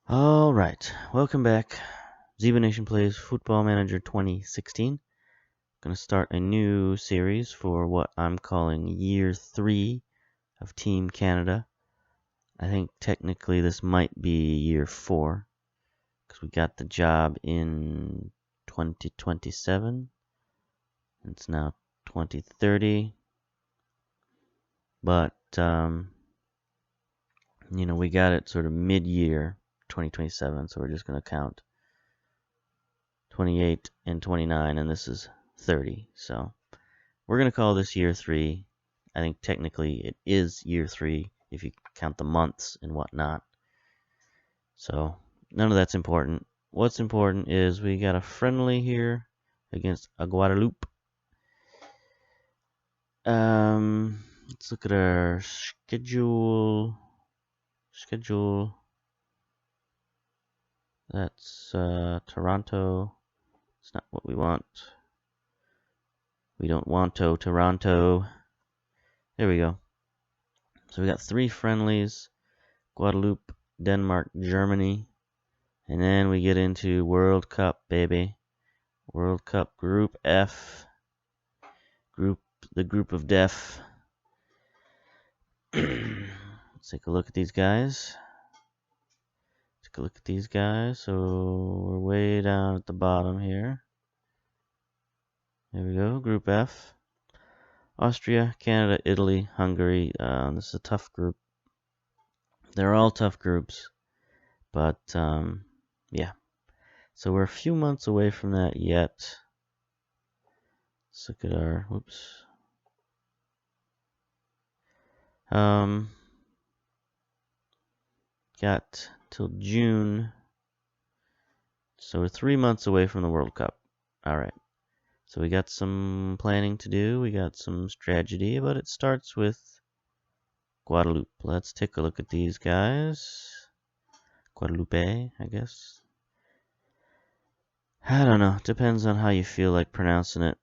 All right, welcome back. Ziba Nation plays Football Manager 2016. Going to start a new series for what I'm calling Year 3 of Team Canada. I think technically this might be Year 4 because we got the job in 2027. It's now 2030. But, we got it sort of mid-year 2027, so we're just going to count 28 and 29, and this is 30. So we're going to call this year 3. I think technically it is year 3 if you count the months and whatnot. So none of that's important. What's important is we got a friendly here against a Guadeloupe. Let's look at our schedule. That's Toronto. It's not what we want. We don't want Toronto. There we go. So we got 3 friendlies: Guadeloupe, Denmark, Germany, and then we get into World Cup, baby. World Cup Group F, the group of death. Let's take a look at these guys. So we're way down at the bottom here. There we go, Group F. Austria, Canada, Italy, Hungary. This is a tough group. They're all tough groups, but yeah. So we're a few months away from that yet. Let's look at our, got till June. So we're 3 months away from the World Cup. All right. So we got some planning to do. We got some strategy, but it starts with Guadeloupe. Let's take a look at these guys. Guadeloupe, I guess. I don't know. Depends on how you feel like pronouncing it.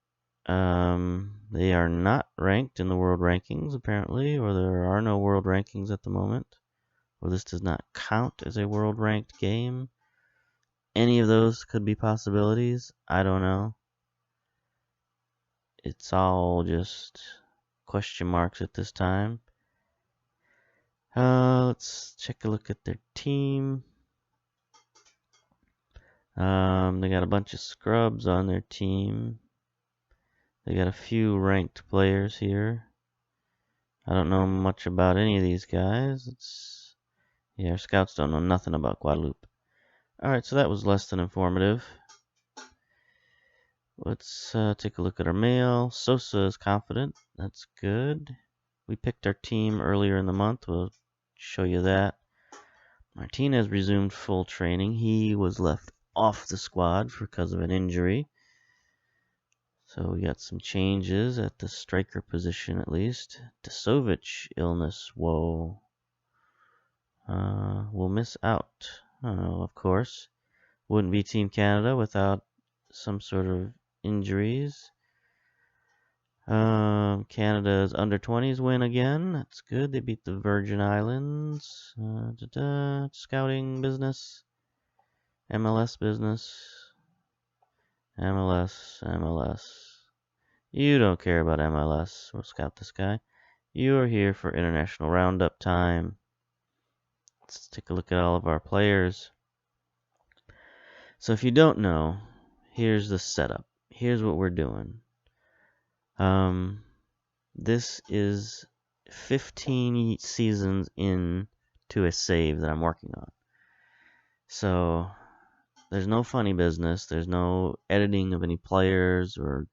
They are not ranked in the world rankings, apparently, or there are no world rankings at the moment, or this does not count as a world ranked game. Any of those could be possibilities. I don't know. It's all just question marks at this time. Let's take a look at their team. They got a bunch of scrubs on their team. They got a few ranked players here. I don't know much about any of these guys. Our scouts don't know nothing about Guadeloupe. Alright, so that was less than informative. Let's take a look at our mail. Sosa is confident. That's good. We picked our team earlier in the month. We'll show you that. Martinez resumed full training. He was left off the squad because of an injury. So we got some changes at the striker position at least. Dasovic illness. Whoa. We'll miss out. Of course. Wouldn't be Team Canada without some sort of injuries. Canada's under 20s win again. That's good. They beat the Virgin Islands. Scouting business. MLS business. MLS. You don't care about MLS. We'll scout this guy. You are here for international roundup time. Let's take a look at all of our players. So if you don't know, here's the setup. Here's what we're doing. This is 15 seasons into a save that I'm working on. So there's no funny business. There's no editing of any players or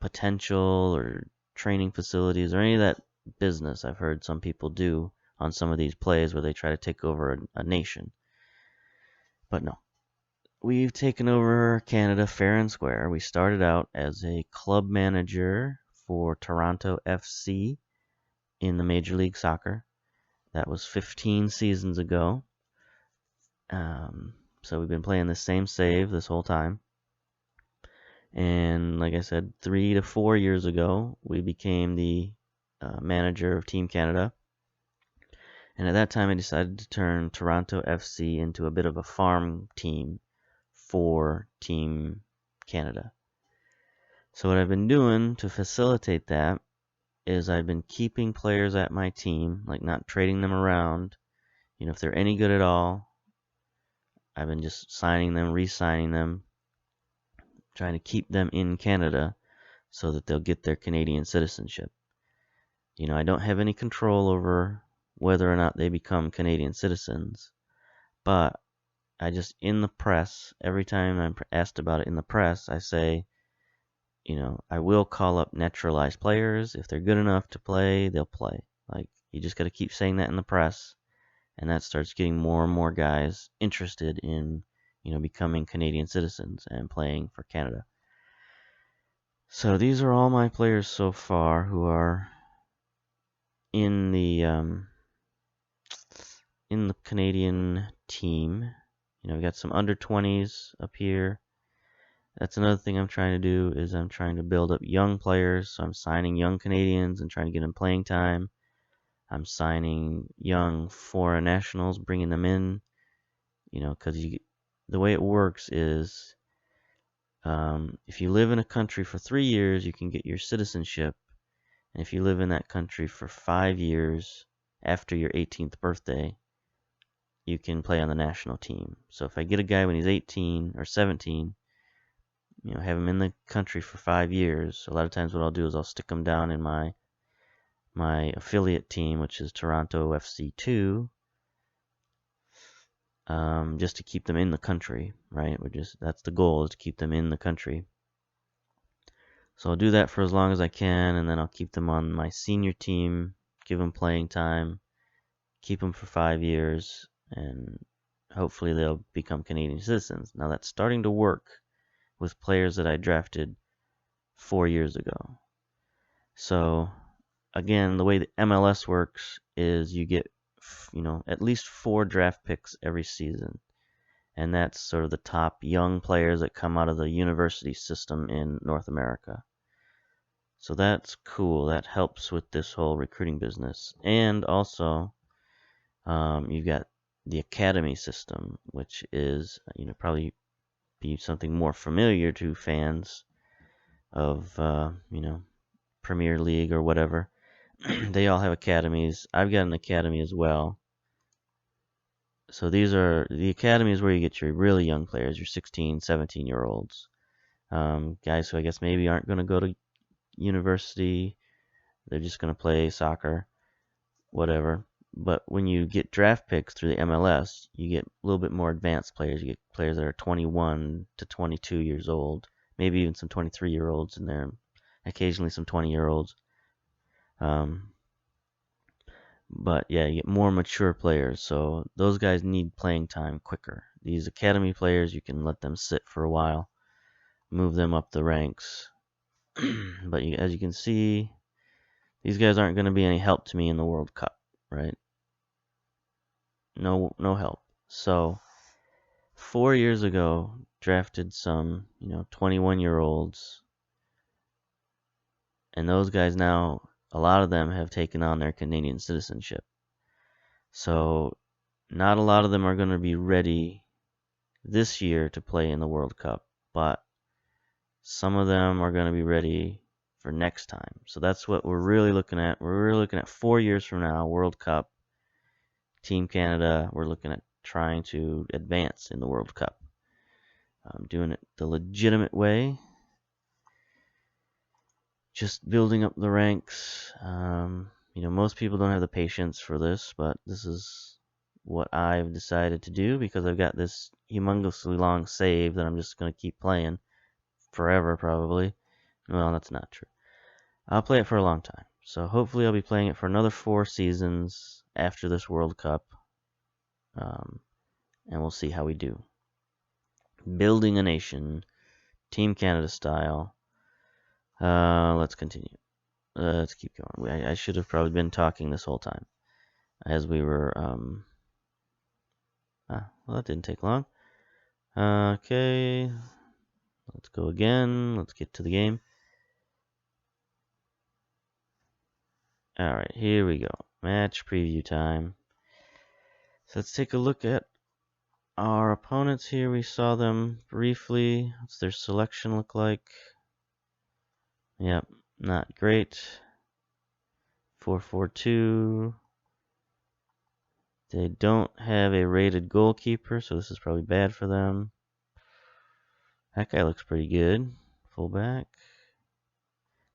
potential or training facilities or any of that business I've heard some people do on some of these plays where they try to take over a nation. But no. We've taken over Canada fair and square. We started out as a club manager for Toronto FC in the Major League Soccer. That was 15 seasons ago. So we've been playing the same save this whole time. And like I said, 3 to 4 years ago, we became the manager of Team Canada. And at that time, I decided to turn Toronto FC into a bit of a farm team for Team Canada. So what I've been doing to facilitate that is I've been keeping players at my team, like not trading them around. If they're any good at all, I've been just signing them, re-signing them, trying to keep them in Canada so that they'll get their Canadian citizenship. I don't have any control over whether or not they become Canadian citizens, but I just, in the press, every time I'm asked about it in the press, I say, I will call up naturalized players. If they're good enough to play, they'll play. Like, you just got to keep saying that in the press, and that starts getting more and more guys interested in, becoming Canadian citizens and playing for Canada. So these are all my players so far who are in the Canadian team. We got some under 20s up here. That's another thing I'm trying to do is I'm trying to build up young players. So I'm signing young Canadians and trying to get them playing time. I'm signing young foreign nationals, bringing them in. Because the way it works is if you live in a country for 3 years, you can get your citizenship. And if you live in that country for 5 years after your 18th birthday, you can play on the national team. So if I get a guy when he's 18 or 17, have him in the country for 5 years. A lot of times what I'll do is I'll stick him down in my affiliate team, which is Toronto FC2, just to keep them in the country, right? That's the goal, is to keep them in the country. So I'll do that for as long as I can, and then I'll keep them on my senior team, give them playing time, keep them for 5 years, and hopefully they'll become Canadian citizens. Now that's starting to work with players that I drafted 4 years ago. So again, the way the MLS works is you get, at least 4 draft picks every season. And that's sort of the top young players that come out of the university system in North America. So that's cool. That helps with this whole recruiting business. And also, you've got the academy system, which is, probably be something more familiar to fans of, Premier League or whatever. They all have academies. I've got an academy as well. So these are the academies where you get your really young players, your 16, 17-year-olds. Guys who I guess maybe aren't going to go to university. They're just going to play soccer, whatever. But when you get draft picks through the MLS, you get a little bit more advanced players. You get players that are 21 to 22 years old, maybe even some 23-year-olds in there, occasionally some 20-year-olds. But yeah, you get more mature players, so those guys need playing time quicker. These academy players, you can let them sit for a while, move them up the ranks. But as you can see, these guys aren't going to be any help to me in the World Cup, right? No help. So 4 years ago, drafted some, 21-year-olds, and those guys now, a lot of them have taken on their Canadian citizenship. So not a lot of them are going to be ready this year to play in the World Cup, but some of them are going to be ready for next time. So that's what we're really looking at. We're really looking at 4 years from now, World Cup, Team Canada. We're looking at trying to advance in the World Cup. Doing it the legitimate way, just building up the ranks. Most people don't have the patience for this, but this is what I've decided to do because I've got this humongously long save that I'm just going to keep playing forever, probably. Well, that's not true. I'll play it for a long time. So hopefully I'll be playing it for another 4 seasons after this World Cup. And we'll see how we do. Building a nation, Team Canada style. Let's continue. Let's keep going. I should have probably been talking this whole time as we were. Well, that didn't take long. Okay, let's go again. Let's get to the game. All right, here we go. Match preview time. So let's take a look at our opponents here. We saw them briefly. What's their selection look like? Yep, not great. 4-4-2. They don't have a rated goalkeeper, so this is probably bad for them. That guy looks pretty good. Fullback.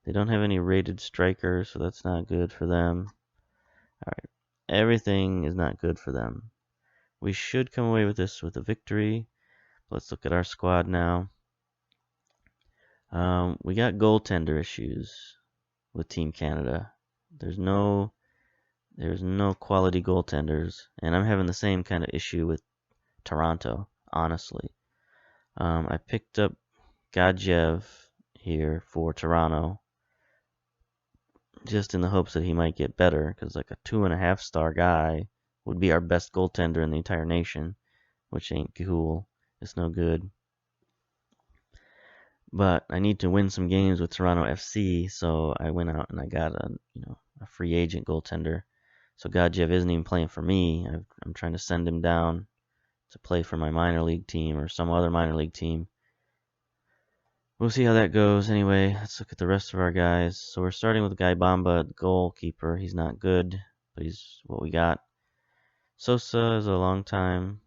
They don't have any rated strikers, so that's not good for them. Alright, everything is not good for them. We should come away with this with a victory. Let's look at our squad now. We got goaltender issues with Team Canada. There's no quality goaltenders, and I'm having the same kind of issue with Toronto, honestly. I picked up Gadjev here for Toronto, just in the hopes that he might get better, because like a 2.5-star guy would be our best goaltender in the entire nation, which ain't cool. It's no good. But I need to win some games with Toronto FC, so I went out and I got a free agent goaltender. So Gadjev isn't even playing for me. I'm trying to send him down to play for my minor league team or some other minor league team. We'll see how that goes. Anyway, let's look at the rest of our guys. So we're starting with Guy Bamba, goalkeeper. He's not good, but he's what we got. Sosa is a long time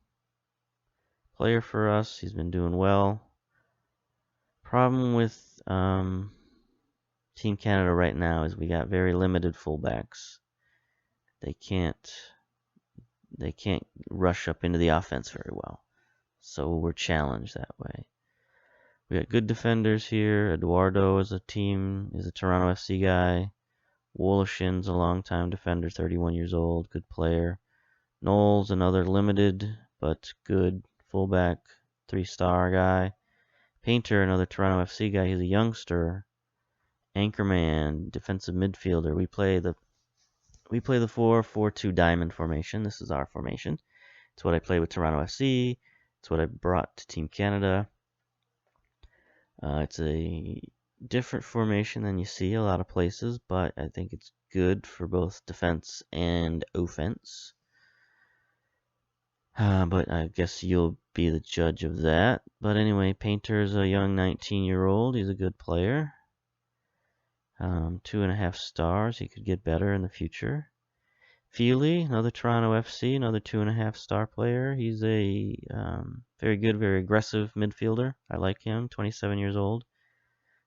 player for us. He's been doing well. Problem with Team Canada right now is we got very limited fullbacks. They can't rush up into the offense very well. So we're challenged that way. We got good defenders here. Eduardo is a Toronto FC guy. Woloshin's a long-time defender, 31 years old, good player. Knowles, another limited but good fullback, 3-star guy. Painter, another Toronto FC guy. He's a youngster. Anchorman, defensive midfielder. We play the 4-4-2 diamond formation. This is our formation. It's what I play with Toronto FC. It's what I brought to Team Canada. It's a different formation than you see a lot of places, but I think it's good for both defense and offense. But I guess you'll be the judge of that. But anyway, Painter's a young 19-year-old. He's a good player. 2.5 stars. He could get better in the future. Feely, another Toronto FC, another 2.5-star player. He's a very good, very aggressive midfielder. I like him, 27 years old.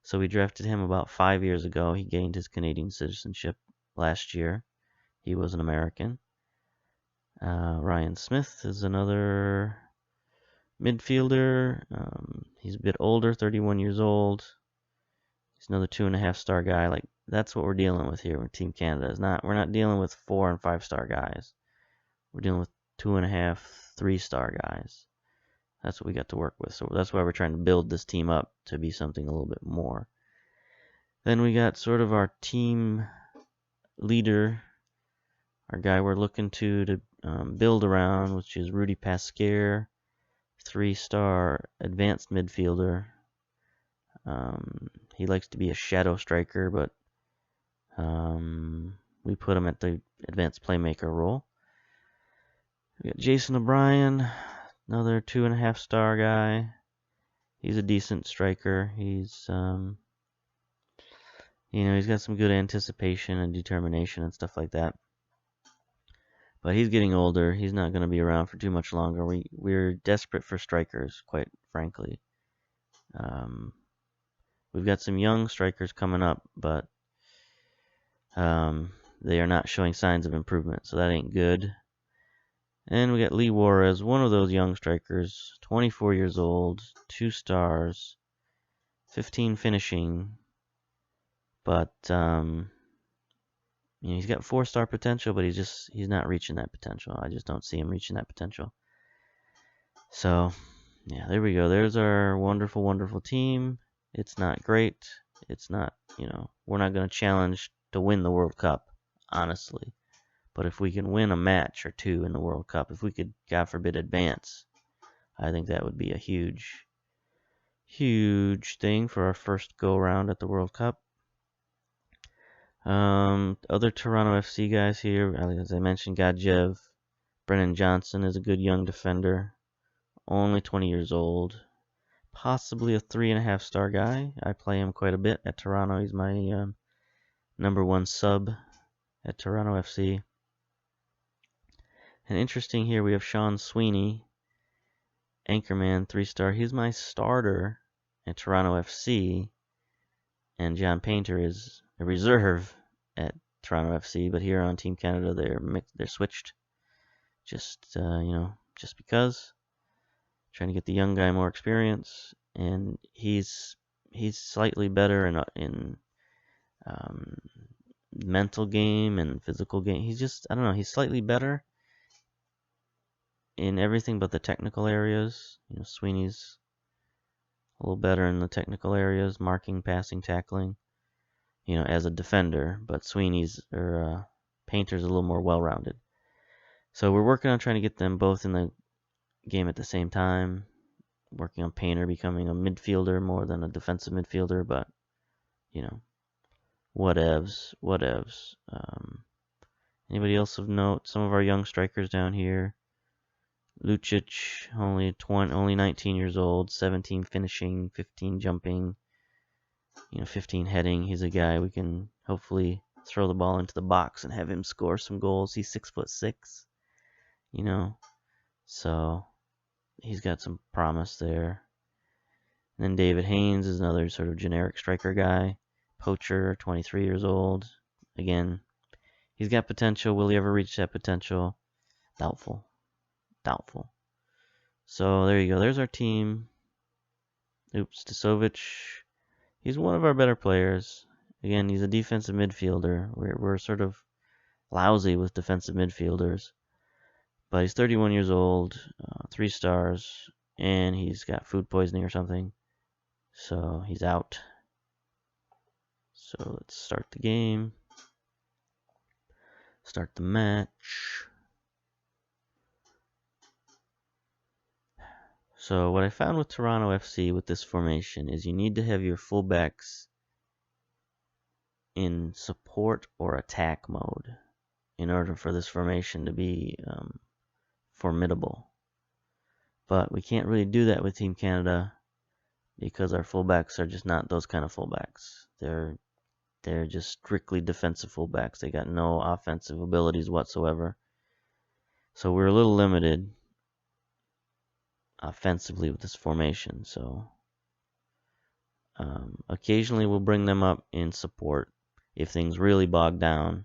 So we drafted him about 5 years ago. He gained his Canadian citizenship last year. He was an American. Ryan Smith is another midfielder. He's a bit older, 31 years old. He's another 2.5-star guy. Like, that's what we're dealing with here with Team Canada. We're not dealing with 4 and 5-star guys. We're dealing with 2.5, 3-star guys. That's what we got to work with. So that's why we're trying to build this team up to be something a little bit more. Then we got sort of our team leader, our guy we're looking to build around, which is Rudy Pasquier, 3-star advanced midfielder. He likes to be a shadow striker, but we put him at the advanced playmaker role. We got Jason O'Brien, another 2.5-star guy. He's a decent striker. He's he's got some good anticipation and determination and stuff like that. But he's getting older. He's not going to be around for too much longer. We're desperate for strikers, quite frankly. We've got some young strikers coming up, but they are not showing signs of improvement, so that ain't good. And we got Lee Juarez, one of those young strikers, 24 years old, 2 stars, 15 finishing, but he's got 4-star potential, but he's not reaching that potential. I just don't see him reaching that potential. So, yeah, there we go. There's our wonderful, wonderful team. It's not great. It's not, we're not going to challenge to win the World Cup, honestly. But if we can win a match or two in the World Cup, if we could, God forbid, advance, I think that would be a huge, huge thing for our first go-around at the World Cup. Other Toronto FC guys here, as I mentioned, Gadjev, Brennan Johnson is a good young defender, only 20 years old. Possibly a 3.5-star guy. I play him quite a bit at Toronto. He's my number 1 sub at Toronto FC. And interesting here, we have Sean Sweeney, Anchorman, 3-star. He's my starter at Toronto FC. And John Painter is a reserve at Toronto FC. But here on Team Canada, they're switched. Just because. Trying to get the young guy more experience, and he's slightly better in mental game and physical game. He's slightly better in everything but the technical areas. Sweeney's a little better in the technical areas, marking, passing, tackling, as a defender, but Painter's a little more well-rounded. So we're working on trying to get them both in the game at the same time, working on Painter becoming a midfielder more than a defensive midfielder, but, whatevs. Anybody else of note? Some of our young strikers down here. Lucic, only 19 years old, 17 finishing, 15 jumping, 15 heading. He's a guy we can hopefully throw the ball into the box and have him score some goals. He's 6'6", so he's got some promise there. And then David Haynes is another sort of generic striker guy. Poacher, 23 years old. Again, he's got potential. Will he ever reach that potential? Doubtful. So there you go. There's our team. Stosovic. He's one of our better players. Again, he's a defensive midfielder. We're sort of lousy with defensive midfielders. But he's 31 years old, 3 stars, and he's got food poisoning or something. So he's out. So let's start the game. Start the match. So what I found with Toronto FC with this formation is you need to have your fullbacks in support or attack mode in order for this formation to be formidable. But we can't really do that with Team Canada because our fullbacks are just not those kind of fullbacks. They're just strictly defensive fullbacks. They got no offensive abilities whatsoever. So we're a little limited offensively with this formation. So occasionally we'll bring them up in support if things really bog down.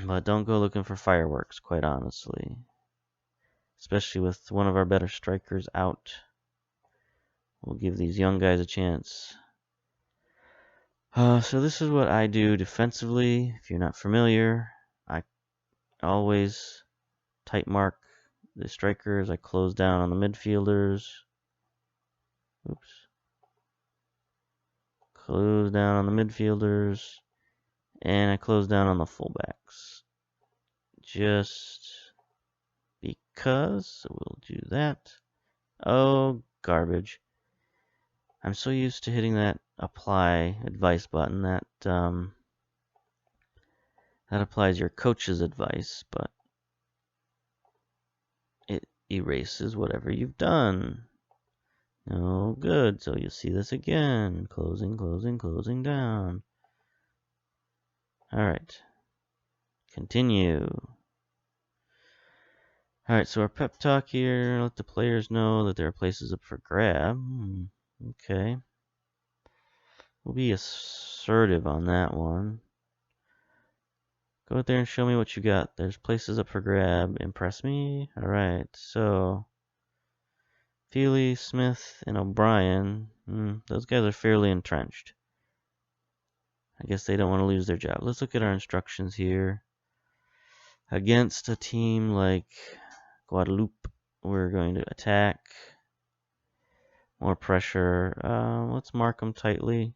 But don't go looking for fireworks, quite honestly. Especially with one of our better strikers out. We'll give these young guys a chance. So this is what I do defensively. If you're not familiar, I always tight mark the strikers. I close down on the midfielders. Close down on the midfielders. And I close down on the fullbacks. Just because. So we'll do that. Oh, garbage. I'm so used to hitting that apply advice button that applies your coach's advice, but it erases whatever you've done. No good. So you'll see this again. Closing down. Alright. Continue. Alright, so our pep talk here. Let the players know that there are places up for grab. Okay. We'll be assertive on that one. Go out there and show me what you got. There's places up for grab. Impress me. Alright, so Feely, Smith, and O'Brien. Those guys are fairly entrenched. I guess they don't want to lose their job. Let's look at our instructions here. Against a team like Guadeloupe, we're going to attack. More pressure. Let's mark them tightly.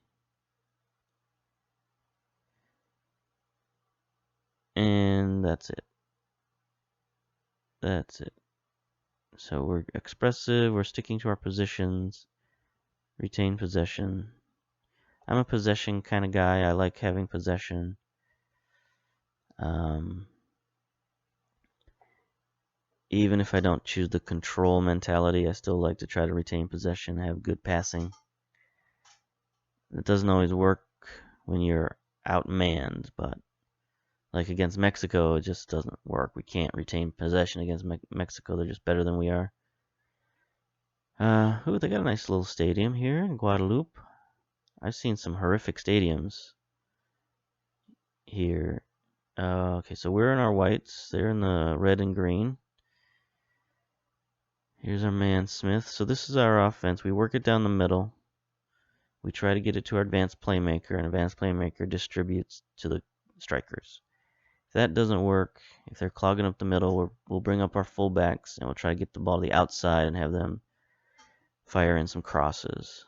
And that's it. So we're expressive. We're sticking to our positions. Retain possession. I'm a possession kind of guy. I like having possession. Even if I don't choose the control mentality, I still like to try to retain possession, have good passing. It doesn't always work when you're outmanned, but like against Mexico, it just doesn't work. We can't retain possession against Mexico. They're just better than we are. Ooh, they got a nice little stadium here in Guadeloupe. I've seen some horrific stadiums here. Okay, so we're in our whites. They're in the red and green. Here's our man Smith. So this is our offense. We work it down the middle. We try to get it to our advanced playmaker, and advanced playmaker distributes to the strikers. If that doesn't work, if they're clogging up the middle, we'll bring up our fullbacks, and we'll try to get the ball to the outside and have them fire in some crosses.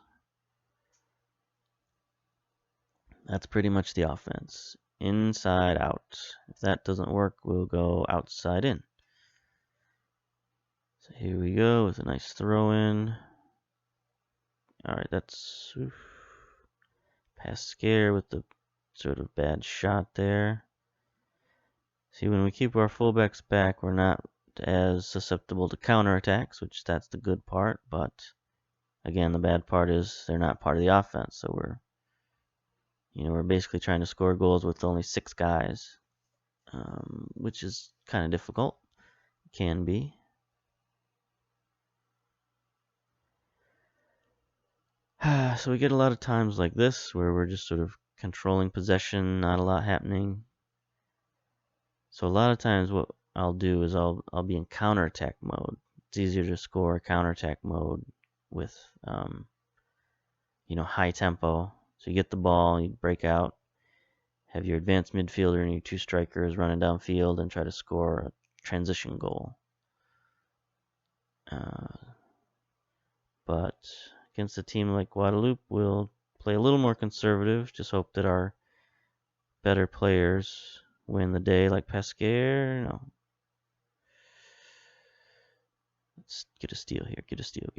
That's pretty much the offense. Inside out. If that doesn't work, we'll go outside in. So here we go with a nice throw in. Alright, that's Pasquier with the sort of bad shot there. See, when we keep our fullbacks back, we're not as susceptible to counterattacks, which that's the good part, but again, the bad part is they're not part of the offense, so we're basically trying to score goals with only 6 guys, which is kind of difficult. Can be. So we get a lot of times like this where we're just sort of controlling possession, not a lot happening. So a lot of times what I'll do is I'll be in counterattack mode. It's easier to score counterattack mode with high tempo. So you get the ball, you break out, have your advanced midfielder and your 2 strikers running downfield and try to score a transition goal. But against a team like Guadeloupe, we'll play a little more conservative, just hope that our better players win the day, like Pasquier. No. Let's get a steal here, get a steal.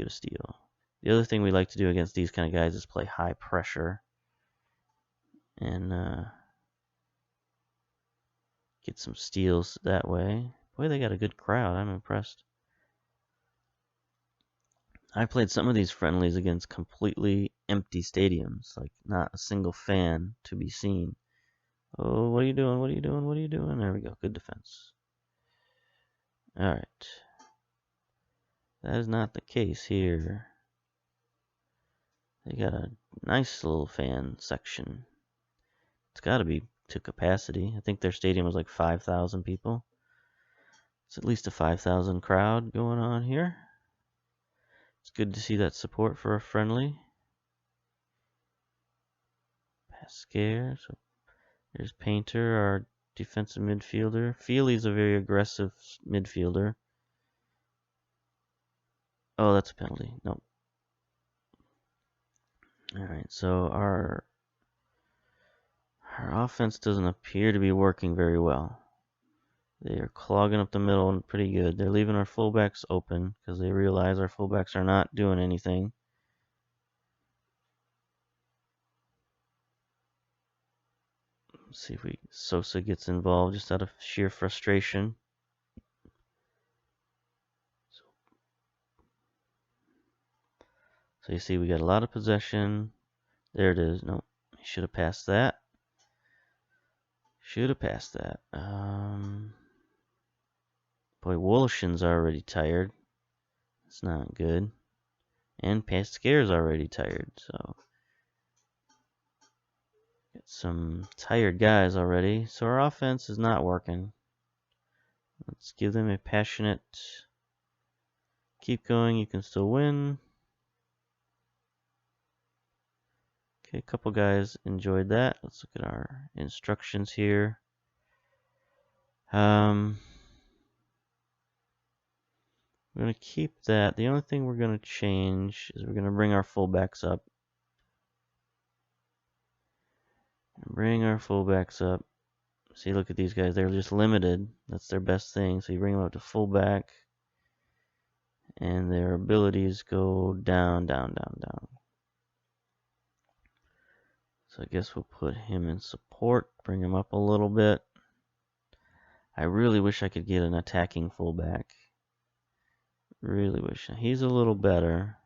The other thing we like to do against these kind of guys is play high pressure and get some steals that way. Boy, they got a good crowd. I'm impressed. I played some of these friendlies against completely empty stadiums, like not a single fan to be seen. Oh, what are you doing? What are you doing? What are you doing? There we go. Good defense. Alright. That is not the case here. They got a nice little fan section. It's got to be to capacity. I think their stadium was like 5,000 people. It's at least a 5,000 crowd going on here. It's good to see that support for a friendly. Pasquier. So there's Painter, our defensive midfielder. Feely's a very aggressive midfielder. Oh, that's a penalty. Nope. Alright, so our offense doesn't appear to be working very well. They are clogging up the middle pretty good. They're leaving our fullbacks open because they realize our fullbacks are not doing anything. Let's see if Sosa gets involved just out of sheer frustration. So you see we got a lot of possession. There it is. Nope, he should have passed that. Should have passed that. Boy, Woloshin's already tired. It's not good. And Pasquier's already tired, so got some tired guys already. So our offense is not working. Let's give them a passionate keep going, you can still win. Okay, a couple guys enjoyed that. Let's look at our instructions here. We're going to keep that. The only thing we're going to change is we're going to bring our fullbacks up. Bring our fullbacks up. See, look at these guys. They're just limited. That's their best thing. So you bring them up to fullback. And their abilities go down, down, down, down. So I guess we'll put him in support. Bring him up a little bit. I really wish I could get an attacking fullback. Really wish. He's a little better.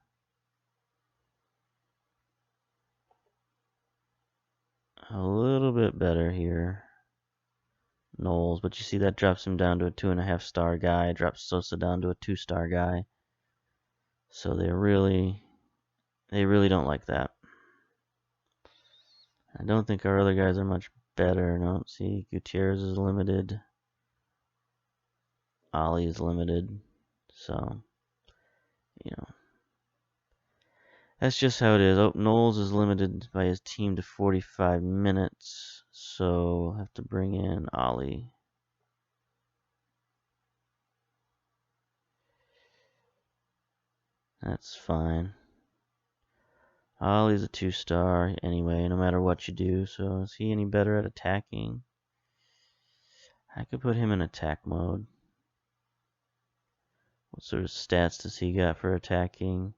A little bit better here. Knowles, but you see that drops him down to a 2.5-star guy. Drops Sosa down to a 2-star guy. So they really don't like that. I don't think our other guys are much better. No, see, Gutierrez is limited. Ollie is limited. So, you know, that's just how it is. Oh, Knowles is limited by his team to 45 minutes. So, we'll have to bring in Ollie. That's fine. Ollie's a 2-star anyway, no matter what you do. So, is he any better at attacking? I could put him in attack mode. What sort of stats does he got for attacking?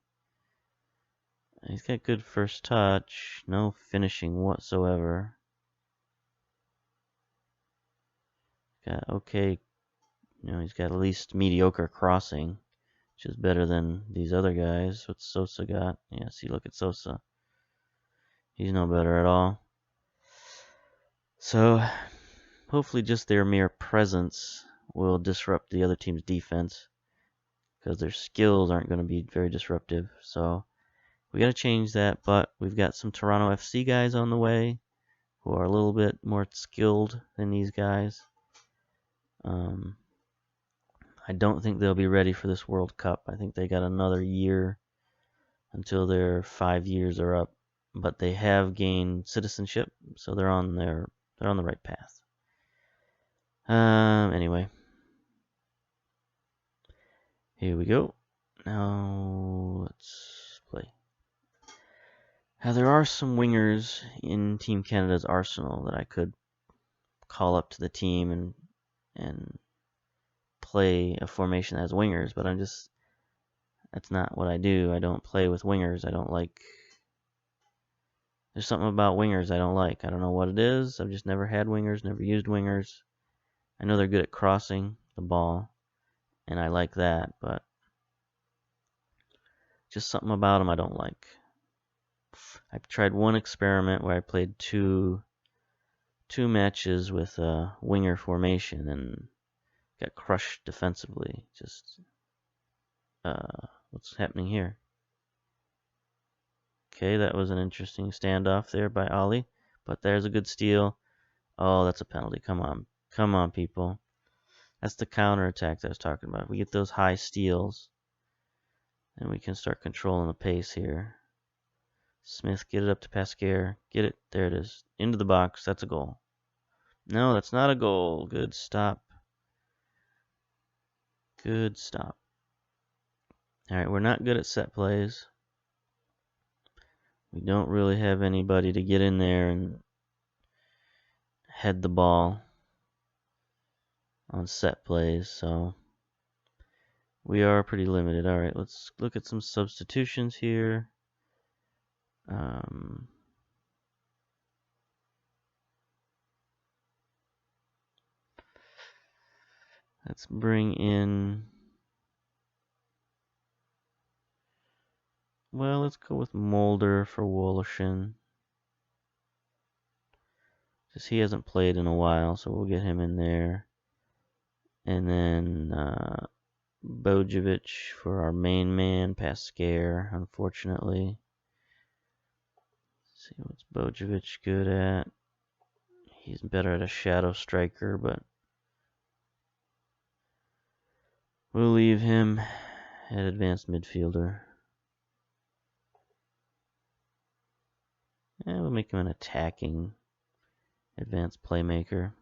He's got good first touch, no finishing whatsoever. Got okay, he's got at least mediocre crossing, which is better than these other guys. What's Sosa got? Yeah, see, look at Sosa. He's no better at all. So, hopefully just their mere presence will disrupt the other team's defense, because their skills aren't going to be very disruptive. So, we got to change that, but we've got some Toronto FC guys on the way who are a little bit more skilled than these guys. I don't think they'll be ready for this World Cup. I think they got another year until their 5 years are up, but they have gained citizenship, so they're on the right path. Anyway, here we go. Now let's play. Now there are some wingers in Team Canada's arsenal that I could call up to the team and play a formation as wingers, but that's not what I do. I don't play with wingers. There's something about wingers I don't like. I don't know what it is. I've just never had wingers, never used wingers. I know they're good at crossing the ball, and I like that, but just something about them I don't like. I've tried one experiment where I played two matches with a winger formation and got crushed defensively. What's happening here? Okay, that was an interesting standoff there by Ollie, but there's a good steal. Oh, that's a penalty. Come on, people. That's the counterattack that I was talking about. If we get those high steals, then we can start controlling the pace here. Smith, get it up to Pasquier. Get it. There it is. Into the box. That's a goal. No, that's not a goal. Good stop. Good stop. All right, we're not good at set plays. We don't really have anybody to get in there and head the ball on set plays, so we are pretty limited. All right, let's look at some substitutions here. Let's bring in... Well, let's go with Mulder for Woloshyn. Because he hasn't played in a while, so we'll get him in there. And then Bojovic for our main man, Pasquier, unfortunately. Let's see what's Bojovic good at. He's better at a shadow striker, but we'll leave him at advanced midfielder. And we'll make him an attacking advanced playmaker.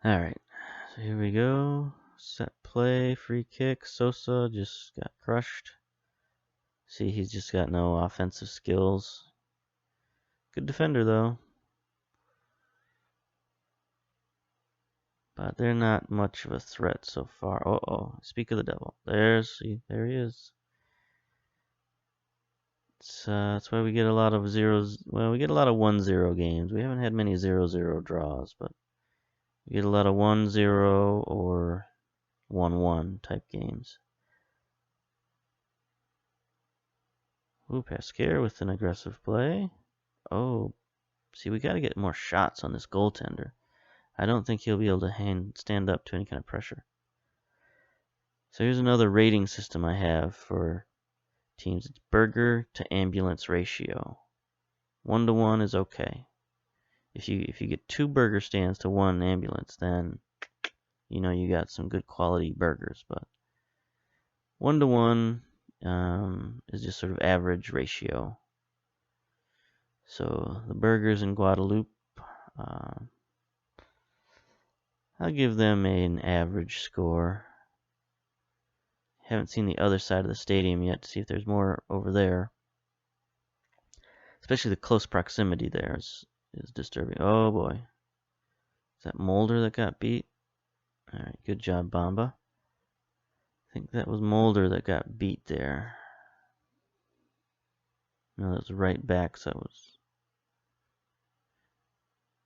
Alright, so here we go. Set play, free kick. Sosa just got crushed. See, he's just got no offensive skills. Good defender, though. But they're not much of a threat so far. Uh-oh, speak of the devil. There he is. That's why we get a lot of zeros. Well, we get a lot of 1-0 games. We haven't had many 0-0 draws, but we get a lot of 1-0 or 1-1 type games. Ooh, Pasquier with an aggressive play. Oh, see, we got to get more shots on this goaltender. I don't think he'll be able to stand up to any kind of pressure. So here's another rating system I have for teams. It's burger to ambulance ratio. 1-to-1 is okay. If you get 2 burger stands to 1 ambulance, then you know you got some good quality burgers. But 1-to-1 is just sort of average ratio. So the burgers in Guadalupe, I'll give them an average score. Haven't seen the other side of the stadium yet to see if there's more over there. Especially the close proximity there is disturbing. Oh boy. Is that Mulder that got beat? Alright, good job, Bamba. I think that was Mulder that got beat there. No, that was right back, so that was...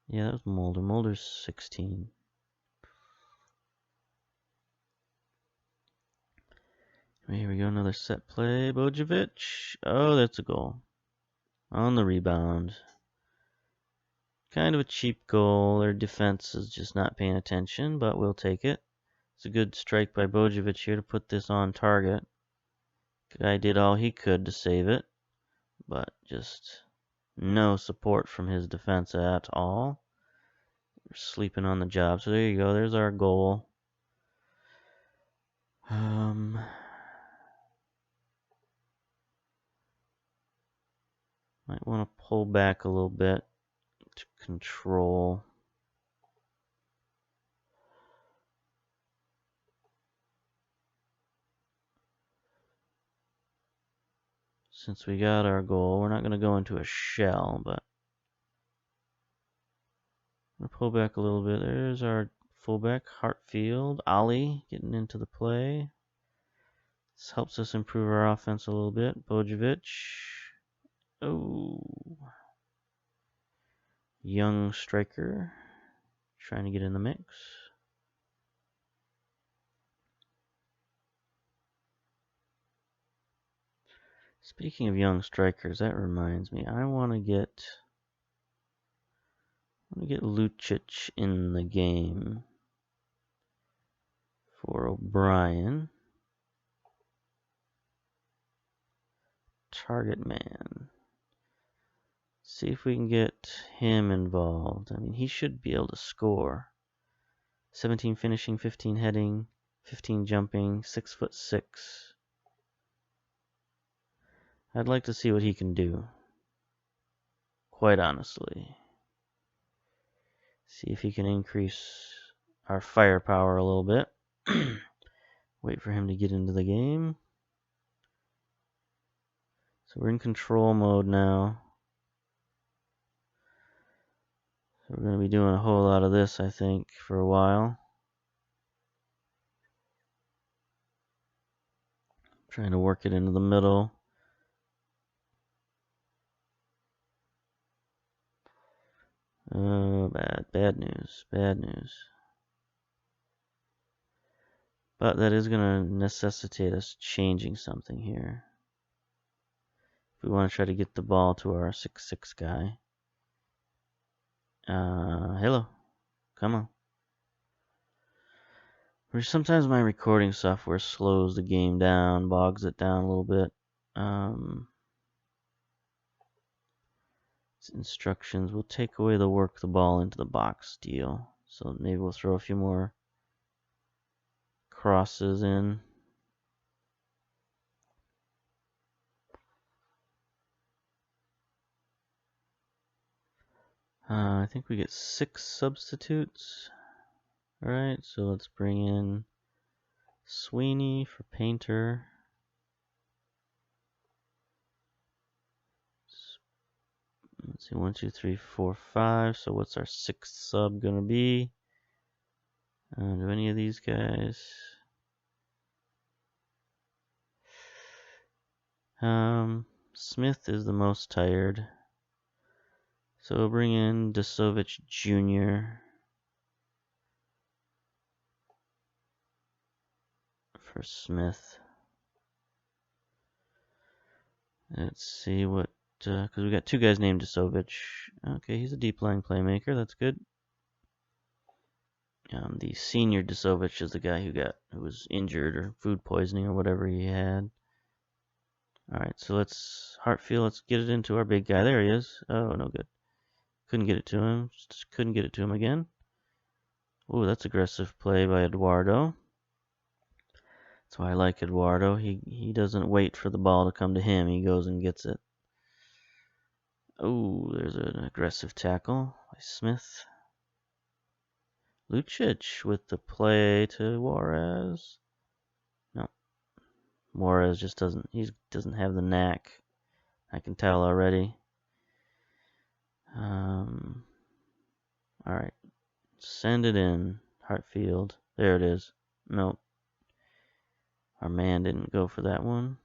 Yeah, that was Mulder. Mulder's 16. Here we go, another set play. Bojovic. Oh, that's a goal. On the rebound. Kind of a cheap goal. Their defense is just not paying attention, but we'll take it. It's a good strike by Bojovic here to put this on target. Guy did all he could to save it, but just no support from his defense at all. We're sleeping on the job. So there you go. There's our goal. Might want to pull back a little bit to control. Since we got our goal, we're not going to go into a shell, but I'm going to pull back a little bit. There's our fullback, Hartfield. Ali getting into the play. This helps us improve our offense a little bit. Bojovic. Oh. Young striker. Trying to get in the mix. Speaking of young strikers, that reminds me. I want to get Lucic in the game for O'Brien. Target man. See if we can get him involved. I mean, he should be able to score. 17 finishing, 15 heading, 15 jumping, 6'6". I'd like to see what he can do. Quite honestly. See if he can increase our firepower a little bit. Wait for him to get into the game. So we're in control mode now. So we're going to be doing a whole lot of this, I think, for a while. Trying to work it into the middle. Oh, bad news. But that is going to necessitate us changing something here. If we want to try to get the ball to our 6'6" guy. Hello. Come on. Sometimes my recording software slows the game down, bogs it down a little bit. Instructions. We'll take away the work the ball into the box deal. So maybe we'll throw a few more crosses in. I think we get 6 substitutes. Alright, so let's bring in Sweeney for Painter. Let's see, 1, 2, 3, 4, 5. So what's our 6th sub gonna be? Do any of these guys? Smith is the most tired. So we'll bring in Desovich Jr. for Smith. Let's see what, because we got two guys named Desovic. Okay, he's a deep line playmaker. That's good. The senior Desovic is the guy who was injured or food poisoning or whatever he had. All right, so Hartfield. Let's get it into our big guy. There he is. Oh, no good. Couldn't get it to him. Just couldn't get it to him again. Ooh, that's aggressive play by Eduardo. That's why I like Eduardo. He doesn't wait for the ball to come to him. He goes and gets it. Ooh, there's an aggressive tackle by Smith. Lucic with the play to Juarez. No, Juarez just doesn't have the knack. I can tell already. All right, send it in, Hartfield. There it is. Nope. Our man didn't go for that one.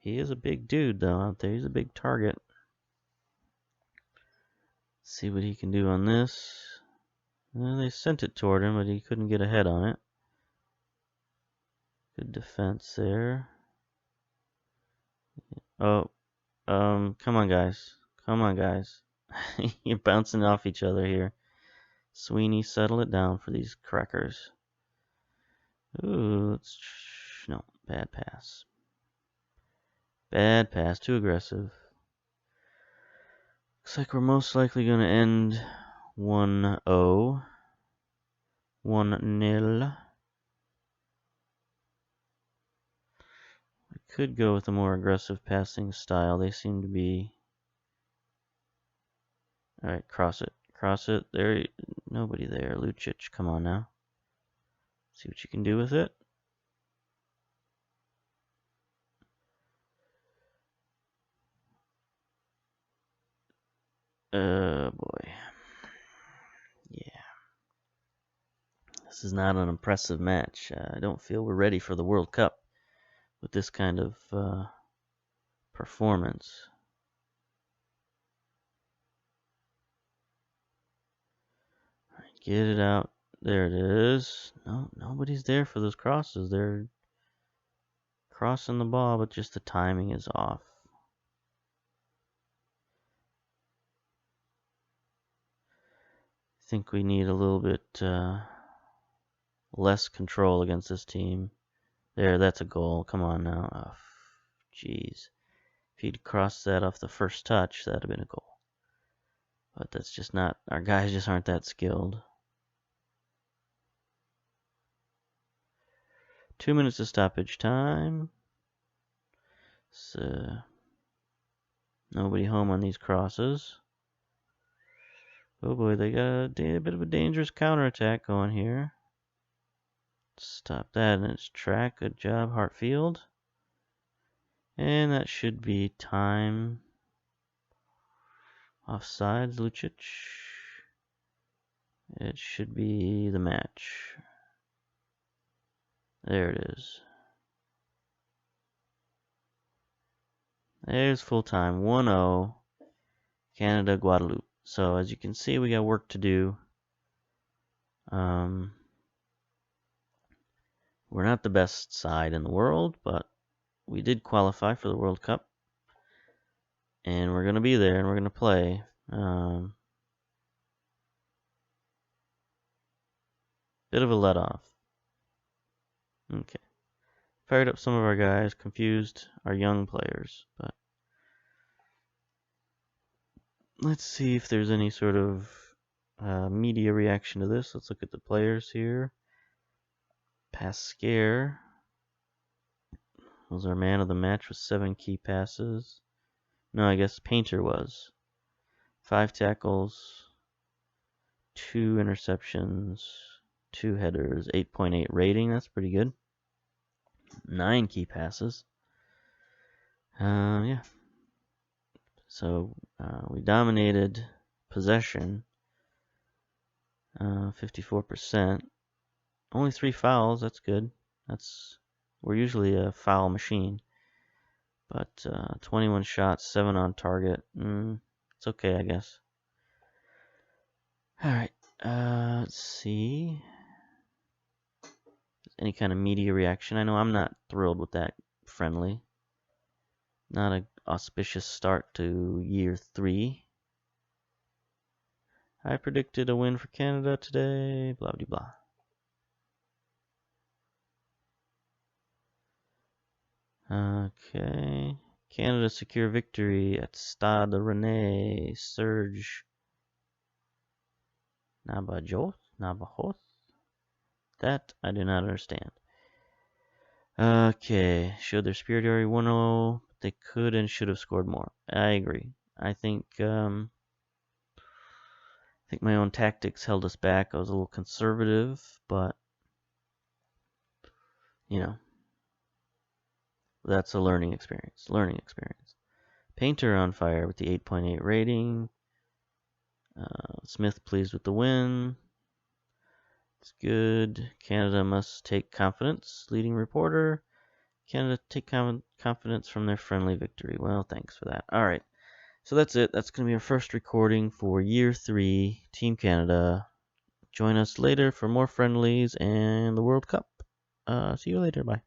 He is a big dude, though, out there. He's a big target. See what he can do on this. Well, they sent it toward him, but he couldn't get ahead on it. Good defense there. Oh, come on, guys. Come on, guys. You're bouncing off each other here. Sweeney, settle it down for these crackers. Ooh, no, bad pass. Bad pass, too aggressive. Looks like we're most likely going to end 1-0. 1-0. We could go with a more aggressive passing style. They seem to be... Alright, cross it. Cross it. There, nobody there. Lucic, come on now. See what you can do with it. Boy. Yeah. This is not an impressive match. I don't feel we're ready for the World Cup with this kind of performance. All right, get it out. There it is. No, nobody's there for those crosses. They're crossing the ball, but just the timing is off. I think we need a little bit less control against this team. There, that's a goal. Come on now. Oh, jeez. If he'd crossed that off the first touch, that'd have been a goal. But that's just not, our guys just aren't that skilled. 2 minutes of stoppage time. So, nobody home on these crosses. Oh boy, they got a bit of a dangerous counterattack going here. Stop that in its track. Good job, Hartfield. And that should be time. Offsides, Lucic. It should be the match. There it is. There's full time. 1-0. Canada, Guadeloupe. So as you can see, we got work to do. We're not the best side in the world, but we did qualify for the World Cup. And we're going to be there and we're going to play. Bit of a let off. Okay. Fired up some of our guys, confused our young players, but let's see if there's any sort of media reaction to this. Let's look at the players here. Pasquier was our man of the match with 7 key passes. No, I guess Painter was. 5 tackles, 2 interceptions, 2 headers, 8.8 rating. That's pretty good. 9 key passes. Yeah. So we dominated possession. 54%. Only 3 fouls. That's good. We're usually a foul machine. But 21 shots, 7 on target. It's okay, I guess. All right. Let's see. any kind of media reaction. I know I'm not thrilled with that friendly. Not an auspicious start to year 3. I predicted a win for Canada today, blah, blah, blah. Okay. Canada secure victory at Stade Rennais. Serge Nabajos? That I do not understand. Okay. Showed their superiority 1-0. They could and should have scored more. I agree. I think my own tactics held us back. I was a little conservative, but you know, that's a learning experience. Painter on fire with the 8.8 rating. Smith pleased with the win. It's good. Canada must take confidence. Leading reporter. Canada take confidence from their friendly victory. Well, thanks for that. All right. So that's it. That's going to be our first recording for year 3, Team Canada. Join us later for more friendlies and the World Cup. See you later. Bye.